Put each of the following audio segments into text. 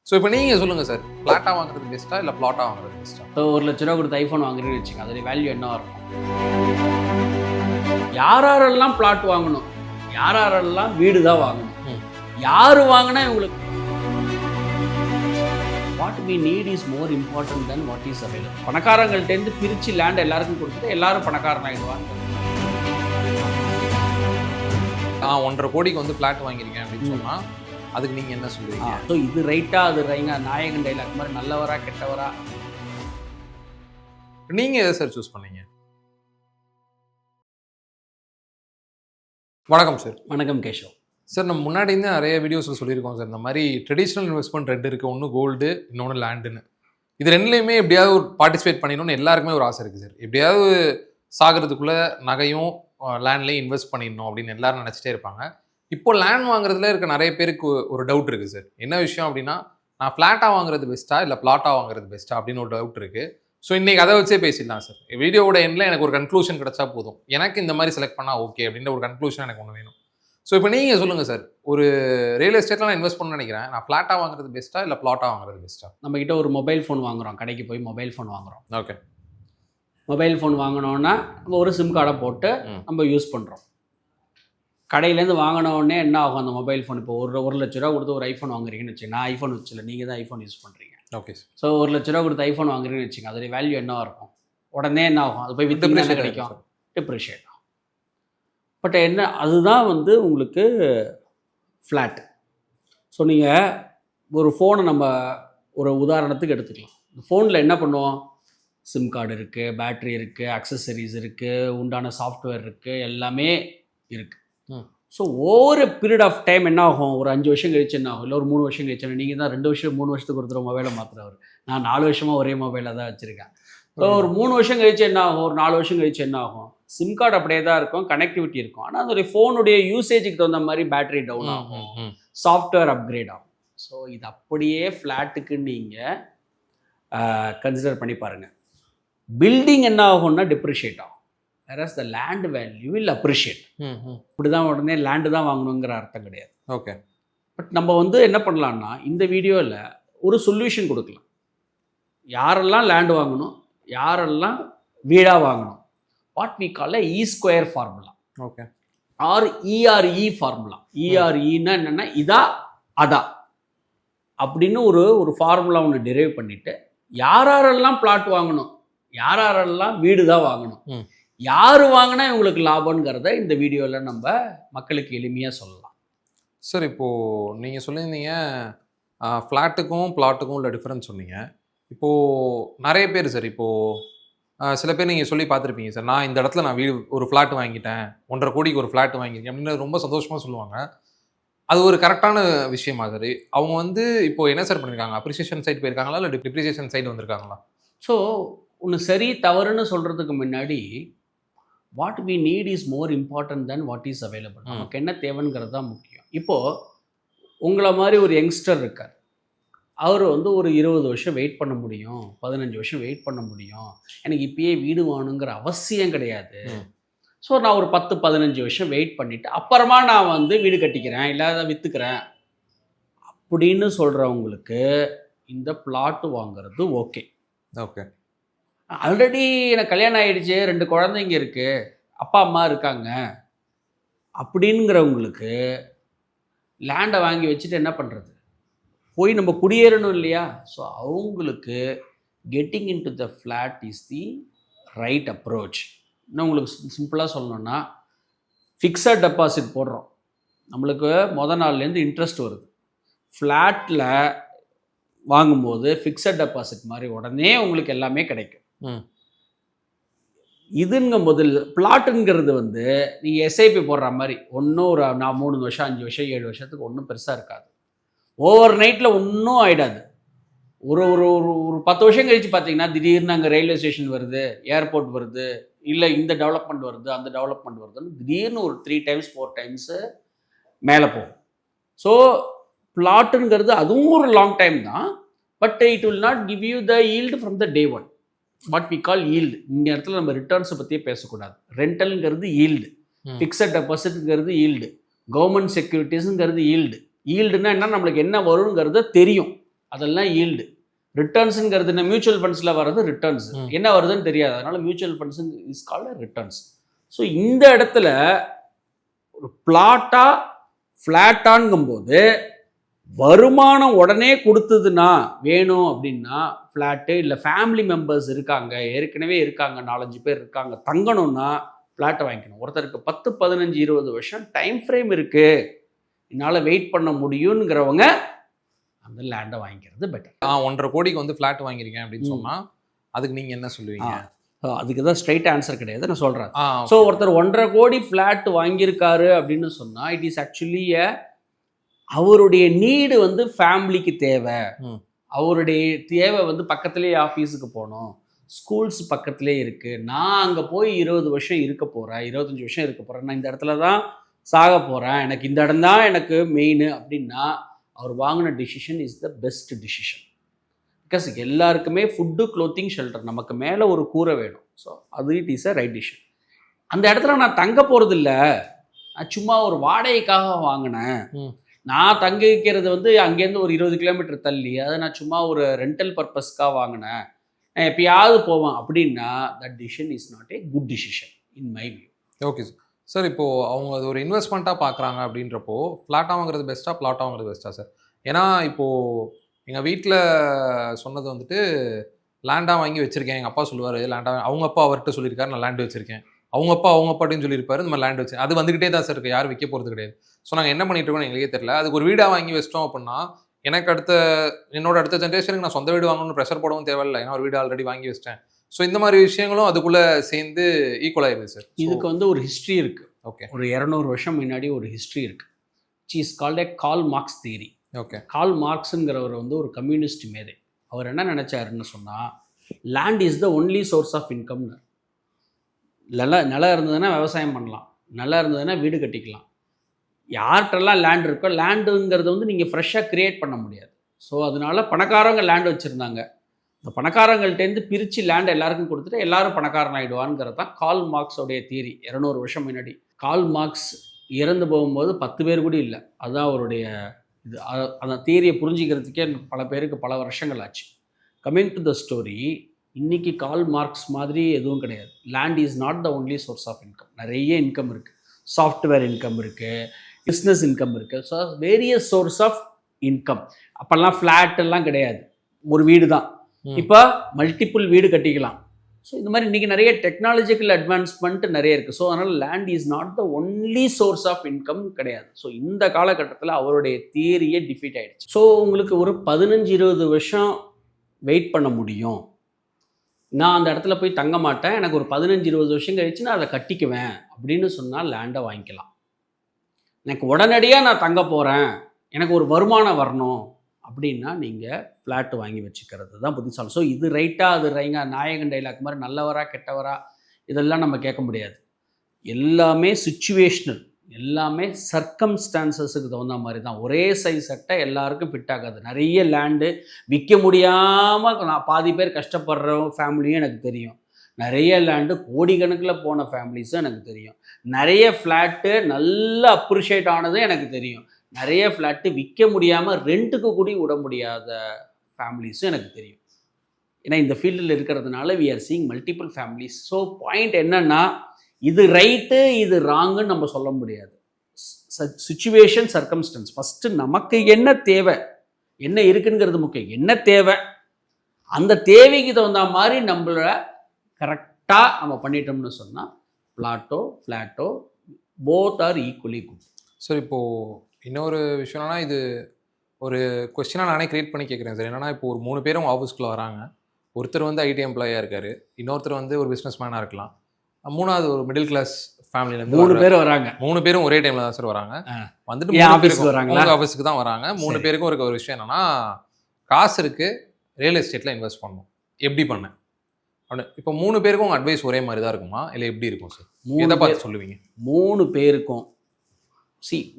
So இப்போ நீங்கள் சொல்லுங்கள் சார், ஃப்ளாட்டாக வாங்குறது பெஸ்ட்டா இல்லை ப்ளாட்டாக வாங்குறது பெஸ்ட்டா? இப்போ ₹1,00,000 கொடுத்து ஐஃபோன் வாங்குறீங்கன்னு வச்சுங்க, அதோடைய வேல்யூ என்னவா இருக்கும்? யாரெல்லாம் பிளாட் வாங்கணும், யாரெல்லாம் வீடு தான் வாங்கணும், யார் வாங்கினா இவங்களுக்கு what we need is more important than what is available. பணக்காரங்கள்ட்டேருந்து பிரித்து லேண்ட் எல்லாருக்கும் கொடுத்துட்டு எல்லாரும் பணக்காரன் ஆகிடுவாங்க. நான் 1.5 கோடிக்கு வந்து ஃப்ளாட் வாங்கியிருக்கேன் அப்படின்னு சொன்னால் அதுக்கு நீங்கள் என்ன சொல்லுவீங்க? ஸோ இது ரைட்டா அது ரைங்க, நாயகன் டைலாக் மாதிரி நல்லவரா கெட்டவரா? நீங்கள் எதை சார் சூஸ் பண்ணீங்க? வணக்கம் சார். வணக்கம் கேஷவ் சார். நம்ம முன்னாடி இருந்து நிறைய வீடியோஸில் சொல்லியிருக்கோம் சார், இந்த மாதிரி ட்ரெடிஷ்னல் இன்வெஸ்ட்மெண்ட் ரெண்டு இருக்குது, ஒன்று கோல்டு, இன்னொன்று லேண்டுன்னு. இது ரெண்டுலேயுமே எப்படியாவது ஒரு பார்ட்டிசிபேட் பண்ணிடணும்னு எல்லாருக்குமே ஒரு ஆசை இருக்குது சார். எப்படியாவது சாகிறதுக்குள்ளே நகையும் லேண்ட்லேயும் இன்வெஸ்ட் பண்ணிடணும் அப்படின்னு எல்லாரும் நினச்சிட்டே இருப்பாங்க. இப்போ லேண்ட் வாங்குறதுல இருக்க நிறைய பேருக்கு ஒரு டவுட் இருக்குது சார். என்ன விஷயம் அப்படின்னா, நான் ஃப்ளாட்டாக வாங்குறது பெஸ்ட்டா இல்லை ப்ளாட்டாக வாங்குறது பெஸ்ட்டா அப்படின்னு ஒரு டவுட் இருக்குது. ஸோ இன்றைக்கி அதை வச்சே பேசிடலாம் சார். வீடியோவோட எண்டில் எனக்கு ஒரு கன்க்ளூஷன் கிடச்சா போதும், எனக்கு இந்த மாதிரி செலக்ட் பண்ணால் ஓகே அப்படின்ற ஒரு கன்க்ளூஷன் எனக்கு ஒன்று வேணும். ஸோ இப்போ நீங்கள் சொல்லுங்கள் சார், ஒரு ரியல் எஸ்டேட்டில் நான் இன்வெஸ்ட் பண்ண நினைக்கிறேன், நான் ஃப்ளாட்டாக வாங்குறது பெஸ்ட்டா இல்லை ப்ளாட்டாக வாங்குறது பெஸ்ட்டா? நம்மக்கிட்ட ஒரு மொபைல் ஃபோன் வாங்குகிறோம், கடைக்கு போய் மொபைல் ஃபோன் வாங்குகிறோம். ஓகே, மொபைல் ஃபோன் வாங்கினோன்னா நம்ம ஒரு சிம் கார்டை போட்டு நம்ம யூஸ் பண்ணுறோம். கடையிலேருந்து வாங்கினோடனே என்ன ஆகும், அந்த மொபைல் ஃபோன் இப்போ ₹1,00,000 கொடுத்து ஒரு ஐஃபோன் வாங்குறீங்கன்னு வச்சுங்க, நான் ஐஃபோன் வச்சில்ல, நீங்கள் தான் ஐஃபோன் யூஸ் பண்ணுறீங்க. Okay sir. ஸோ ₹1,00,000 கொடுத்து ஐஃபோன் வாங்குறீங்கன்னு வச்சுங்க, அதோடைய வேல்யூ என்னவாக இருக்கும்? உடனே என்ன ஆகும், அது போய் வித்தீங்கன்னா என்ன கிடைக்கும்? டிப்ரிஷியேட் ஆகும். பட் என்ன, அதுதான் வந்து உங்களுக்கு ஃப்ளாட். ஸோ நீங்கள் ஒரு ஃபோனை நம்ம ஒரு உதாரணத்துக்கு எடுத்துக்கலாம். இந்த ஃபோனில் என்ன பண்ணுவோம், சிம் கார்டு இருக்குது, பேட்ரி இருக்குது, அக்சசரிஸ் இருக்குது, உண்டான சாஃப்ட்வேர் இருக்குது, எல்லாமே இருக்குது. ஸோ ஒவ்வொரு பீரியட் ஆஃப் டைம் என்ன ஆகும், ஒரு 5 வருஷம் கழிச்சு என்ன ஆகும், இல்லை ஒரு 3 வருஷம் கழிச்சு, நீங்கள் தான் 2 வருஷம் 3 வருஷத்துக்கு ஒருத்தர் மொபைலை மாற்றுறவர், நான் 4 வருஷமாக ஒரே மொபைலில் தான் வச்சுருக்கேன். ஸோ ஒரு 3 வருஷம் கழிச்சு என்ன ஆகும், ஒரு 4 வருஷம் கழிச்சு என்ன ஆகும், சிம் கார்டு அப்படியே தான் இருக்கும், கனெக்டிவிட்டி இருக்கும், ஆனால் அதோடைய ஃபோனுடைய யூசேஜுக்கு தகுந்த மாதிரி பேட்டரி டவுன் ஆகும், சாஃப்ட்வேர் அப்கிரேட் ஆகும். ஸோ இது அப்படியே ஃப்ளாட்டுக்கு நீங்கள் கன்சிடர் பண்ணி பாருங்கள். பில்டிங் என்ன ஆகும்னா டிப்ரிஷியேட் ஆகும், whereas the land value will appreciate. இப்படி தான் உடனே லேண்டு தான் வாங்கணுங்கிற அர்த்தம் கிடையாது. ஓகே. பட் நம்ம வந்து என்ன பண்ணலான்னா, இந்த வீடியோவில் ஒரு சொல்யூஷன் கொடுக்கலாம். யாரெல்லாம் லேண்டு வாங்கணும், யாரெல்லாம் வீடாக வாங்கணும், what we call E² formula. Okay. Or ERE formula. EREன்னா என்னென்னா இதா அதா அப்படின்னு ஒரு ஃபார்முலா ஒன்று டிரைவ் பண்ணிவிட்டு, யாரெல்லாம் பிளாட் வாங்கணும், யாரெல்லாம் வீடு தான் வாங்கணும், யார் வாங்கினா இவங்களுக்கு லாபம்ங்கிறத இந்த வீடியோவில் நம்ம மக்களுக்கு எளிமையாக சொல்லலாம். சார், இப்போது நீங்கள் சொல்லியிருந்தீங்க ஃப்ளாட்டுக்கும் ப்ளாட்டுக்கும் உள்ள டிஃப்ரென்ஸ் சொன்னீங்க. இப்போது நிறைய பேர் சார், இப்போது சில பேர் நீங்கள் சொல்லி பார்த்துருப்பீங்க சார், நான் இந்த இடத்துல நான் வீடு ஒரு ஃப்ளாட் வாங்கிட்டேன், 1.5 கோடிக்கு ஒரு ஃப்ளாட் வாங்கியிருக்கேன் அப்படின்னு ரொம்ப சந்தோஷமாக சொல்லுவாங்க. அது ஒரு கரெக்டான விஷயமா சார்? அவங்க வந்து இப்போது என்ன சார் பண்ணியிருக்காங்க, அப்ரிசியேஷன் சைட் போயிருக்காங்களா இல்லை டிப்ரிசியேஷன் சைடு வந்திருக்காங்களா? ஸோ ஒன்று சரி தவறுன்னு சொல்கிறதுக்கு முன்னாடி, what we need is more important than what is available. நமக்கு என்ன தேவைங்கிறது தான் முக்கியம். இப்போது உங்களை மாதிரி ஒரு யங்ஸ்டர் இருக்கார், அவர் வந்து ஒரு 20 வருஷம் வெயிட் பண்ண முடியும், 15 வருஷம் வெயிட் பண்ண முடியும், எனக்கு இப்பயே வீடு வாங்கணுங்கிற அவசியம் கிடையாது. ஸோ நான் ஒரு 10-15 வருஷம் வெயிட் பண்ணிவிட்டு அப்புறமா நான் வந்து வீடு கட்டிக்கிறேன், இல்லை அதை விற்றுக்கிறேன் அப்படின்னு சொல்கிறவங்களுக்கு இந்த பிளாட்டு வாங்கிறது ஓகே. ஓகே. ஆல்ரெடி எனக்கு கல்யாணம் ஆகிடுச்சு, 2 குழந்தைங்க இருக்குது, அப்பா அம்மா இருக்காங்க அப்படிங்கிறவங்களுக்கு லேண்டை வாங்கி வச்சுட்டு என்ன பண்ணுறது, போய் நம்ம குடியேறணும் இல்லையா? ஸோ அவங்களுக்கு getting in to the flat is the right approach. இன்னும் உங்களுக்கு சிம்பிளாக சொல்லணுன்னா, ஃபிக்ஸட் டெபாசிட் போடுறோம், நம்மளுக்கு நாள்லேருந்து இன்ட்ரெஸ்ட் வருது. ஃப்ளாட்டில் வாங்கும்போது ஃபிக்ஸட் டெபாசிட் மாதிரி உடனே உங்களுக்கு எல்லாமே கிடைக்கும். இதுங்கும் போது பிளாட்டுங்கிறது வந்து நீங்கள் எஸ்ஐபி போடுற மாதிரி ஒன்றும் ஒரு 3 வருஷம் 5 வருஷம் 7 வருஷத்துக்கு ஒன்றும் பெருசாக இருக்காது, ஓவர் நைட்டில் ஒன்றும் ஆகிடாது. ஒரு ஒரு ஒரு 10 வருஷம் கழித்து பார்த்தீங்கன்னா திடீர்னு அங்கே ரயில்வே ஸ்டேஷன் வருது, ஏர்போர்ட் வருது, இல்லை இந்த டெவலப்மெண்ட் வருது, அந்த டெவலப்மெண்ட் வருதுன்னு திடீர்னு ஒரு 3 times 4 times மேலே போகும். ஸோ பிளாட்டுங்கிறது அதுவும் ஒரு லாங் டைம் தான், but it will not give you the yield from the day one. What we call yield. இந்த இடத்துல நம்ம ரிட்டர்ன்ஸை பற்றியே பேசக்கூடாது. ரெண்டல்ங்கிறது ஈல்டு, ஃபிக்ஸட் டெபாசிட்ங்கிறது ஈல்டு, கவர்மெண்ட் செக்யூரிட்டிஸுங்கிறது ஈல்டு. ஈல்டுன்னா என்ன, நம்மளுக்கு என்ன வருங்கிறது தெரியும். அதெல்லாம் ஈல்டு. ரிட்டர்ன்ஸுங்கிறது என்ன, மியூச்சுவல் ஃபண்ட்ஸில் வர்றது ரிட்டர்ன்ஸ், என்ன வருதுன்னு தெரியாது, அதனால mutual funds is called returns. So இந்த இடத்துல ஒரு பிளாட்டா ஃப்ளாட்டாங்கும்போது வருமானம் உடனே கொடுத்ததுன்னா வேணும் அப்படின்னா ஃப்ளாட்டு, இல்லை ஃபேமிலி மெம்பர்ஸ் இருக்காங்க, ஏற்கனவே இருக்காங்க, 4-5 பேர் இருக்காங்க, தங்கணும்னா ஃப்ளாட்டை வாங்கிக்கணும். ஒருத்தருக்கு 10, 15, 20 வருஷம் டைம் ஃப்ரேம் இருக்கு, என்னால் வெயிட் பண்ண முடியுங்கிறவங்க அந்த லேண்டை வாங்கிக்கிறது பெட்டர். 1.5 கோடிக்கு வந்து ஃப்ளாட் வாங்கிருக்கேன் அப்படின்னு சொன்னா அதுக்கு நீங்க என்ன சொல்லுவீங்க? அதுக்கு தான் ஸ்ட்ரைட் ஆன்சர் கிடையாது, நான் சொல்கிறேன். okay. ஸோ ஒருத்தர் 1.5 கோடி ஃப்ளாட் வாங்கியிருக்காரு அப்படின்னு சொன்னால் இட் இஸ் ஆக்சுவலி அவருடைய நீடு வந்து ஃபேமிலிக்கு தேவை, அவருடைய தேவை வந்து பக்கத்துலேயே ஆஃபீஸுக்கு போகணும், ஸ்கூல்ஸ் பக்கத்துலேயே இருக்குது, நான் அங்கே போய் 20 வருஷம் இருக்க போகிறேன், 25 வருஷம் இருக்க போகிறேன், நான் இந்த இடத்துல தான் சாக போகிறேன், எனக்கு இந்த இடம் தான் எனக்கு மெயின் அப்படின்னா அவர் வாங்கின decision is the best decision. Because எல்லாருக்குமே ஃபுட்டு, க்ளோத்திங், ஷெல்டர், நமக்கு மேலே ஒரு கூரை வேணும். ஸோ அது it is a right decision. அந்த இடத்துல நான் தங்க போகிறது இல்லை, நான் சும்மா ஒரு வாடகைக்காக வாங்கினேன், நான் தங்க வைக்கிறது வந்து அங்கேருந்து ஒரு 20 கிலோமீட்டர் தள்ளி, அதை நான் சும்மா ஒரு ரெண்டல் பர்பஸ்க்காக வாங்கினேன், நான் எப்பயாவது போவேன் அப்படின்னா that decision is not a good decision in my view. Okay sir. Sir இப்போது அவங்க அது ஒரு இன்வெஸ்ட்மெண்ட்டாக பார்க்குறாங்க அப்படின்றப்போ ஃப்ளாட்டாக வாங்குறது பெஸ்ட்டாக பிளாட்டாக வாங்குறது பெஸ்ட்டாக சார்? ஏன்னா இப்போது எங்கள் வீட்டில் சொன்னது வந்துட்டு லேண்டாக வாங்கி வச்சுருக்கேன், எங்கள் அப்பா சொல்லுவார் லேண்டாக, அவங்க அப்பா அவர்கிட்ட சொல்லியிருக்காரு நான் லேண்டு வச்சுருக்கேன், அவங்க அப்பாட்டையும் சொல்லியிருப்பாரு இந்த மாதிரி லேண்ட் வச்சு, அது வந்துகிட்டே தான் சார் இருக்குது, யாரும் விற்க போகிறது கிடையாது. ஸோ நாங்கள் என்ன பண்ணிட்டு இருக்கோம்னு எங்களுக்கே தெரியல. அதுக்கு ஒரு வீடாக வாங்கி வச்சிட்டோம் அப்படின்னா எனக்கு என்னோட அடுத்த ஜென்ரேஷனுக்கு நான் சொந்த வீடு வாங்கணும்னு ப்ரெஷர் போடவும் தேவையில்லை, ஏன்னா ஒரு வீடு ஆல்ரெடி வாங்கி வச்சிட்டேன். ஸோ இந்த மாதிரி விஷயங்களும் அதுக்குள்ளே சேர்ந்து ஈக்குவல் ஆயிடுது சார். இதுக்கு வந்து ஒரு ஹிஸ்ட்ரி இருக்குது. ஓகே. ஒரு 200 வருஷம் முன்னாடி ஒரு ஹிஸ்ட்ரி இருக்குது. Is called a Karl Marx theory. Okay. Karl மார்க்ஸுங்கிறவர் வந்து ஒரு கம்யூனிஸ்ட் மேதை. அவர் என்ன நினச்சாருன்னு சொன்னால் land is the only source of இன்கம்னு. நிலம் இருந்ததுன்னா விவசாயம் பண்ணலாம், நிலம் இருந்ததுன்னா வீடு கட்டிக்கலாம். யார்கிட்டலாம் லேண்ட் இருக்கோ, லேண்டுங்கிறது வந்து நீங்கள் ஃப்ரெஷ்ஷாக க்ரியேட் பண்ண முடியாது. ஸோ அதனால பணக்காரங்க லேண்டு வச்சுருந்தாங்க, இந்த பணக்காரங்கள்ட்டேருந்து பிரித்து லேண்ட் எல்லாருக்கும் கொடுத்துட்டு எல்லாரும் பணக்காரன் ஆகிடுவான்ங்கிறது தான் கால் மார்க்ஸோடைய தியரி 200 வருஷம் முன்னாடி. கால் மார்க்ஸ் இறந்து போகும்போது 10 பேர் கூட இல்லை, அதுதான் அவருடைய இது. அந்த தியரியை புரிஞ்சிக்கிறதுக்கே பல பேருக்கு பல வருஷங்கள் ஆச்சு. கம்மிங் டு த ஸ்டோரி, இன்றைக்கி கால் மார்க்ஸ் மாதிரி எதுவும் கிடையாது. Land is not the only source of income. நிறைய இன்கம் இருக்குது, சாஃப்ட்வேர் இன்கம் இருக்குது, பிஸ்னஸ் இன்கம் இருக்குது, so various source of income. அப்போல்லாம் ஃப்ளாட் எல்லாம் கிடையாது, ஒரு வீடு தான். இப்போ மல்டிபிள் வீடு கட்டிக்கலாம். ஸோ இந்த மாதிரி இன்றைக்கி நிறைய டெக்னாலஜிக்கல் அட்வான்ஸ்மெண்ட் நிறைய இருக்குது. ஸோ அதனால் land is not the only source of income கிடையாது. ஸோ இந்த காலகட்டத்தில் அவருடைய தியரியே டிஃபீட் ஆகிடுச்சு. ஸோ உங்களுக்கு ஒரு 15-20 வருஷம் வெயிட் பண்ண முடியும், நான் அந்த இடத்துல போய் தங்க மாட்டேன், எனக்கு ஒரு 15-20 வருஷம் கழிச்சு நான் அதை கட்டிக்குவேன் அப்படின்னு சொன்னால் லேண்டை வாங்கிக்கலாம். எனக்கு உடனடியாக நான் தங்க போகிறேன், எனக்கு ஒரு வருமானம் வரணும் அப்படின்னா நீங்கள் ஃப்ளாட்டு வாங்கி வச்சுக்கிறது தான் புத்திசாலி. ஸோ இது ரைட்டாக அது ரைங்க நாயகன் டைலாக் மாதிரி நல்லவரா கெட்டவரா இதெல்லாம் நம்ம கேட்க முடியாது. எல்லாமே சிச்சுவேஷ்னல், எல்லாமே சர்க்கம்ஸ்டான்சஸுக்கு தகுந்த மாதிரி தான். ஒரே சைஸ் சட்டை எல்லாருக்கும் ஃபிட் ஆகாது. நிறைய லேண்டு விற்க முடியாமல் நான் பாதி பேர் கஷ்டப்படுற ஃபேமிலியும் எனக்கு தெரியும், நிறைய லேண்டு கோடிக்கணக்கில் போன ஃபேமிலிஸும் எனக்கு தெரியும், நிறைய ஃப்ளாட்டு நல்ல அப்ரிஷியேட் ஆனதும் எனக்கு தெரியும், நிறைய ஃப்ளாட்டு விற்க முடியாமல் ரெண்ட்டுக்கு கூடி விட முடியாத ஃபேமிலிஸும் எனக்கு தெரியும். ஏன்னா இந்த ஃபீல்டில் இருக்கிறதுனால we are seeing multiple families. So point என்னென்னா இது ரைட்டு இது ராங்குன்னு நம்ம சொல்ல முடியாது. Situation, circumstances. ஃபஸ்ட்டு நமக்கு என்ன தேவை, என்ன இருக்குங்கிறது முக்கியம். என்ன தேவை, அந்த தேவைக்கு தகுந்த மாதிரி நம்மள கரெக்டாக நம்ம பண்ணிட்டோம்னு சொன்னால் Plato Plato both are equally good. Sir இப்போது இன்னொரு விஷயம் என்னன்னா, இது ஒரு கொஸ்டினாக நானே கிரியேட் பண்ணி கேட்குறேன் சார். என்னென்னா இப்போ ஒரு 3 பேரும் ஆஃபீஸ்க்குள்ளே வராங்க, ஒருத்தர் வந்து ஐடி எம்ப்ளாயாக இருக்கார், இன்னொருத்தர் வந்து ஒரு பிஸ்னஸ் மேனாக இருக்கலாம், மூணாவது ஒரு மிடில் கிளாஸ் ஃபேமிலியிலேருந்து 3 பேர் வராங்க. 3 பேரும் ஒரே டைமில் தான் சார் வராங்க. வந்துட்டு 3 ஆஃபீஸுக்கு தான் வராங்க. 3 பேருக்கும் இருக்க ஒரு விஷயம் என்னென்னா, காசு இருக்குது, ரியல் எஸ்டேட்டில் இன்வெஸ்ட் பண்ணணும், எப்படி பண்ணேன் அப்படின்னு. இப்போ 3 பேருக்கும் உங்கள் அட்வைஸ் ஒரே மாதிரி தான் இருக்குமா, இல்லை எப்படி இருக்கும் சார்? எதை பார்த்து சொல்லுவீங்க? 3 பேருக்கும்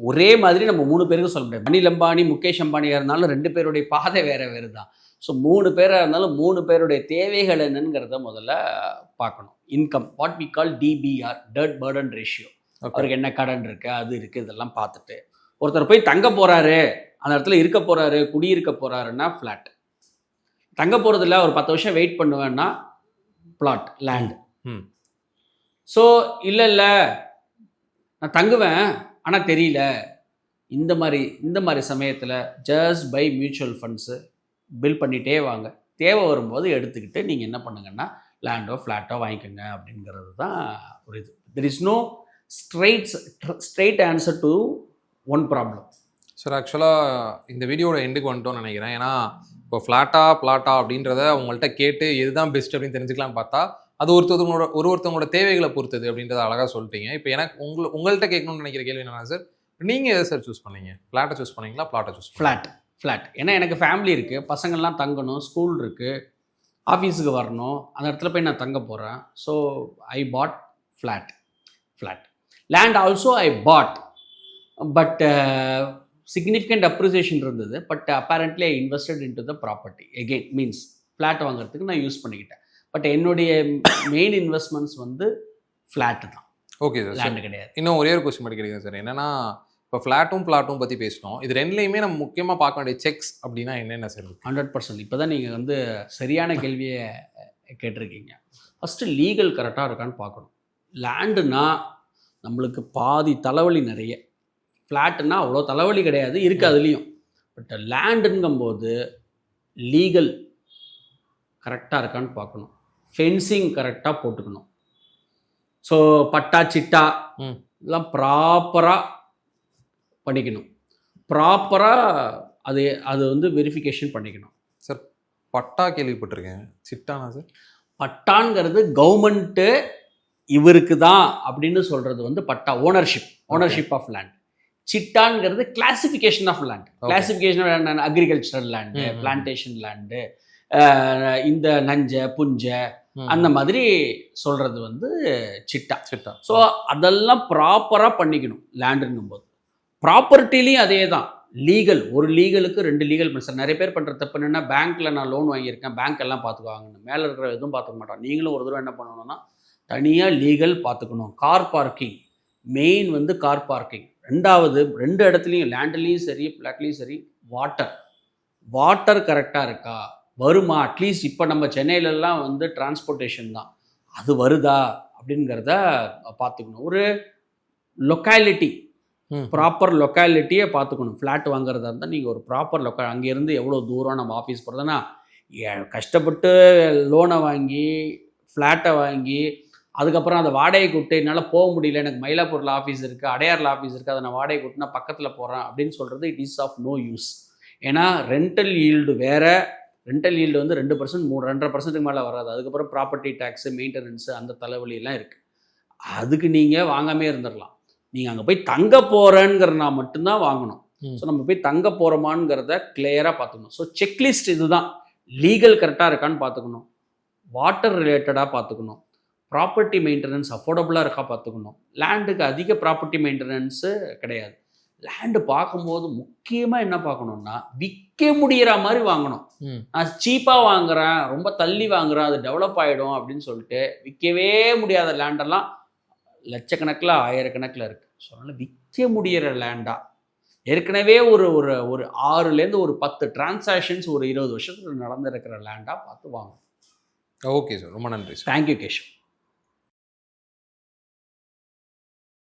ஒரே மாதிரி நம்ம 3 பேருக்கும் சொல்ல முடியாது. அனில் அம்பானி, முகேஷ் அம்பானியாக இருந்தாலும் 2 பேருடைய பாதை வேறு வேறு தான். ஸோ 3 பேராக இருந்தாலும் 3 பேருடைய தேவைகள் என்னங்கிறத முதல்ல பார்க்கணும். Income, what we call DBR, debt burden ratio. அவருக்கு என்ன கடன் இருக்குது, அது இருக்குது, இதெல்லாம் பார்த்துட்டு ஒருத்தர் போய் தங்க போகிறாரு அந்த இடத்துல இருக்க போகிறாரு, குடியிருக்க போகிறாருன்னா ஃப்ளாட். தங்க போகிறதில்ல, ஒரு 10 வருஷம் வெயிட் பண்ணுவேன்னா பிளாட், லேண்ட். ம். ஸோ இல்லை நான் தங்குவேன் ஆனால் தெரியல, இந்த மாதிரி சமயத்தில் just buy mutual funds fill பண்ணிகிட்டே வாங்க. தேவை வரும்போது எடுத்துக்கிட்டு நீங்கள் என்ன பண்ணுங்கன்னா லேண்டோ ஃப்ளாட்டோ வாங்கிக்கோங்க அப்படிங்கிறது தான் ஒரு இது. There is no straight answer to one problem. Sir ஆக்சுவலாக இந்த வீடியோட எண்டுக்கு வந்துட்டோம்னு நினைக்கிறேன். ஏன்னா இப்போ ஃப்ளாட்டா பிளாட்டா அப்படின்றத உங்கள்கிட்ட கேட்டு எதுதான் பெஸ்ட் அப்படின்னு தெரிஞ்சுக்கலாம் பார்த்தா அது ஒருத்தவங்களோட தேவைகளை பொறுத்தது அப்படின்றத அழகாக சொல்லிட்டீங்க. இப்போ எனக்கு உங்கள்கிட்ட கேட்கணும்னு நினைக்கிற கேள்வி என்னன்னா சார், நீங்கள் எதை சார் சூஸ் பண்ணீங்க? ஃப்ளாட்டை சூஸ் பண்ணீங்களா பிளாட்டை சூஸ் ஃப்ளாட். ஏன்னா எனக்கு ஃபேமிலி இருக்குது, பசங்கள்லாம் தங்கணும், ஸ்கூல் இருக்குது, ஆஃபீஸுக்கு வரணும், அந்த இடத்துல போய் நான் தங்க போகிறேன். So I bought flat. Land also I bought, but significant appreciation இருந்தது. But apparently I invested into the property again. Means flat வாங்குறதுக்கு நான் யூஸ் பண்ணிக்கிட்டேன். பட் என்னுடைய மெயின் இன்வெஸ்ட்மெண்ட்ஸ் வந்து ஃப்ளாட்டு தான். ஓகே சார், லேண்டு கிடையாது. இன்னும் ஒரே ஒரு கொஸ்டின் படிக்கிறீங்க சார். என்னன்னா இப்போ ஃப்ளாட்டும் பிளாட்டும் பற்றி பேசணும். இது ரெண்டுலேயுமே நம்ம முக்கியமாக பார்க்க வேண்டிய செக்ஸ் அப்படின்னா என்னென்ன சார்? 100%. இப்போ தான் நீங்கள் வந்து சரியான கேள்வியை கேட்டிருக்கீங்க. ஃபஸ்ட்டு லீகல் கரெக்டாக இருக்கான்னு பார்க்கணும். லேண்டுனா நம்மளுக்கு பாதி தலைவலி நிறைய, ஃப்ளாட்டுன்னா அவ்வளோ தலைவலி கிடையாது, இருக்குது அதுலேயும். பட் லேண்டுங்கும்போது லீகல் கரெக்டாக இருக்கான்னு பார்க்கணும். ஃபென்சிங் கரெக்டாக போட்டுக்கணும். ஸோ பட்டா சிட்டா இதெல்லாம் ப்ராப்பராக பண்ணிக்கணும். ப்ராப்பராக அது வந்து வெரிஃபிகேஷன் பண்ணிக்கணும். சார் பட்டா கேள்விப்பட்டிருக்கேன், சிட்டானா சார்? பட்டாங்கிறது கவர்மெண்ட்டு இவருக்கு தான் அப்படின்னு சொல்கிறது வந்து பட்டா, ஓனர்ஷிப் ஆஃப் லேண்ட். சிட்டாங்கிறது classification of land. Classification agricultural land, plantation land, இந்த நஞ்ச புஞ்ச அந்த மாதிரி சொல்கிறது வந்து சிட்டா. ஸோ அதெல்லாம் ப்ராப்பராக பண்ணிக்கணும் லேண்டுங்கும் போது. ப்ராப்பர்ட்டிலையும் அதே தான். ஒரு லீகலுக்கு 2 லீகல் சார். நிறைய பேர் பண்ணுற தப்பு என்னென்னா, பேங்க்கில் நான் லோன் வாங்கியிருக்கேன், பேங்க் எல்லாம் பார்த்துக்குவாங்கன்னு. மேலே இருக்கிற எதுவும் பார்த்துக்க மாட்டான். நீங்களும் ஒரு தடவை என்ன பண்ணணும்னா தனியாக லீகல் பார்த்துக்கணும். கார் பார்க்கிங் மெயின் வந்து கார் பார்க்கிங். 2 இடத்துலையும் லேண்ட்லேயும் சரி ஃப்ளாட்லேயும் சரி வாட்டர் கரெக்டாக இருக்கா, வருமா? அட்லீஸ்ட் இப்போ நம்ம சென்னையிலலாம் வந்து டிரான்ஸ்போர்ட்டேஷன் தான், அது வருதா அப்படிங்கிறத பார்த்துக்கணும். ஒரு லொக்காலிட்டி, ப்ராப்பர் லொக்காலிட்டியை பார்த்துக்கணும். ஃப்ளாட் வாங்குறதா இருந்தால் நீங்கள் ஒரு ப்ராப்பர் அங்கேருந்து எவ்வளோ தூரம் நம்ம ஆஃபீஸ் போகிறதுனா, கஷ்டப்பட்டு லோனை வாங்கி ஃப்ளாட்டை வாங்கி அதுக்கப்புறம் அதை வாடகை கூப்பிட்டு என்னால் போக முடியல, எனக்கு மயிலாப்பூரில் ஆஃபீஸ் இருக்குது, அடையாரில் ஆஃபீஸ் இருக்குது, அதை நான் வாடகை கூட்டினா பக்கத்தில் போகிறேன் அப்படின்னு சொல்கிறது it is of no use. ஏன்னா ரெண்டல் ஈல்டு வேறு. ரெண்டல் ஈல்டு வந்து 2%, 2.5%க்கு மேலே வராது. அதுக்கப்புறம் ப்ராப்பர்ட்டி டேக்ஸு, மெயின்டெனன்ஸு, அந்த தலைவலியெல்லாம் இருக்குது. அதுக்கு நீங்கள் வாங்காமே இருந்துடலாம். நீங்கள் அங்கே போய் தங்க போகிறேங்கிறனா மட்டும்தான் வாங்கணும். ஸோ நம்ம போய் தங்க போகிறோமாங்கிறத கிளியராக பார்த்துக்கணும். ஸோ செக்லிஸ்ட் இதுதான். லீகல் கரெக்டாக இருக்கான்னு பார்த்துக்கணும், வாட்டர் ரிலேட்டடாக பார்த்துக்கணும், ப்ராப்பர்ட்டி மெயின்டெனன்ஸ் அஃபோர்டபுளாக இருக்கா பார்த்துக்கணும். லேண்டுக்கு அதிக ப்ராப்பர்ட்டி மெயின்டெனன்ஸு கிடையாது. லேண்டு பார்க்கும்போது முக்கியமாக என்ன பார்க்கணுன்னா, விற்க முடிகிற மாதிரி வாங்கணும். நான் சீப்பாக வாங்குகிறேன், ரொம்ப தள்ளி வாங்குகிறேன், அது டெவலப் ஆகிடும் அப்படின்னு சொல்லிட்டு விற்கவே முடியாத லேண்டெல்லாம் லட்சக்கணக்கில் ஆயிரக்கணக்கில் இருக்குது. ஸோ அதனால் விற்க முடிகிற லேண்டாக ஏற்கனவே ஒரு 6லேருந்து ஒரு 10 டிரான்சாக்ஷன்ஸ் ஒரு 20 வருஷத்துக்கு நடந்திருக்கிற லேண்டாக பார்த்து வாங்கணும். ஓகே சார், ரொம்ப நன்றி சார். தேங்க்யூ கேஷவ்.